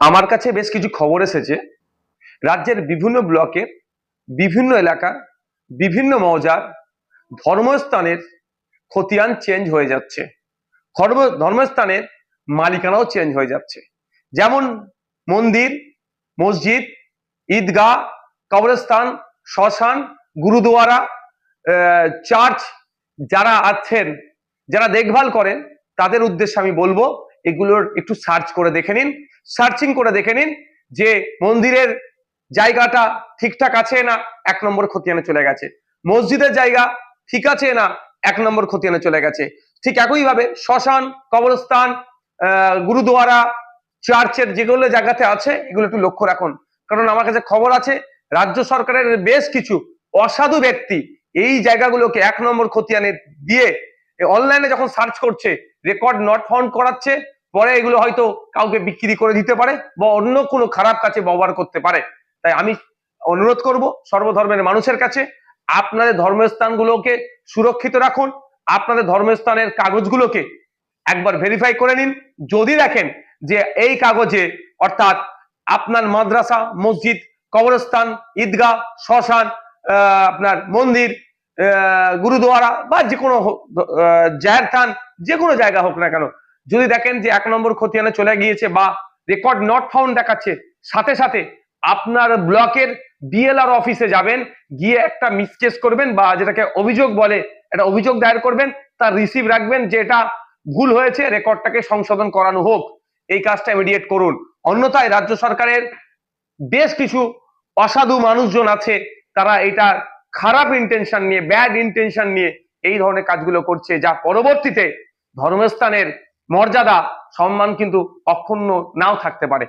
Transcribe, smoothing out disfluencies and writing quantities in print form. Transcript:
আমার কাছে বেশ কিছু খবর এসেছে। রাজ্যের বিভিন্ন ব্লকের বিভিন্ন এলাকার বিভিন্ন মৌজার ধর্মস্থানের খতিয়ান চেঞ্জ হয়ে যাচ্ছে। ধর্মস্থানের মালিকানাও চেঞ্জ হয়ে যাচ্ছে। যেমন মন্দির, মসজিদ, ঈদগাহ, কবরস্থান, শ্মশান, গুরুদুয়ারা, চার্চ, যারা আছেন, যারা দেখভাল করেন, তাদের উদ্দেশ্যে আমি বলবো এগুলোর একটু সার্চ করে দেখে নিন, সার্চিং করে দেখে নিন যে মন্দিরের জায়গাটা ঠিকঠাক আছে না, 1 নম্বর খতিয়ানে চলে গেছে। মসজিদের জায়গা ঠিক আছে না, 1 নম্বর খতিয়ানে চলে গেছে। ঠিক একইভাবে শ্মশান, কবরস্থান, গুরুদুয়ারা, চার্চের যেগুলো জায়গাতে আছে এগুলো একটু লক্ষ্য রাখুন। কারণ আমার কাছে খবর আছে রাজ্য সরকারের বেশ কিছু অসাধু ব্যক্তি এই জায়গাগুলোকে 1 নম্বর খতিয়ানে দিয়ে অনলাইনে যখন সার্চ করছে রেকর্ড নট ফাউন্ড করাচ্ছে, পরে এগুলো হয়তো কাউকে বিক্রি করে দিতে পারে বা অন্য কোনো খারাপ কাজে ব্যবহার করতে পারে। তাই আমি অনুরোধ করব সর্বধর্মের মানুষের কাছে, আপনাদের ধর্মস্থানগুলোকে সুরক্ষিত রাখুন। আপনাদের ধর্মস্থানের কাগজগুলোকে একবার ভেরিফাই করে নিন। যদি দেখেন যে এই কাগজে অর্থাৎ আপনার মাদ্রাসা, মসজিদ, কবরস্থান, ঈদগাহ, শ্মশান, আপনার মন্দির, গুরুদুয়ারা বা যে কোনো জাহের থান, যে কোনো জায়গা হোক না কেন, যদি দেখেন যে 1 নম্বর খতিয়ানে চলে গিয়েছে বা রেকর্ড নট ফাউন্ড দেখাচ্ছে, সাথে সাথে আপনার ব্লকের বিএলআর অফিসে যাবেন, গিয়ে একটা মিসকেস করবেন বা যেটাকে অভিযোগ বলে, একটা অভিযোগ দায়ের করবেন, তার রিসিভ রাখবেন যে এটা ভুল হয়েছে, রেকর্ডটাকে সংশোধন করানো হোক। এই কাজটা ইমিডিয়েট করুন। অন্যথায় রাজ্য সরকারের বেশ কিছু অসাধু মানুষজন আছে, তারা এটা খারাপ ইন্টেনশন নিয়ে, ব্যাড ইন্টেনশন নিয়ে এই ধরনের কাজগুলো করছে, যা পরবর্তীতে ধর্মস্থানের মর্যাদা, সম্মান কিন্তু অক্ষুণ্ণ নাও থাকতে পারে।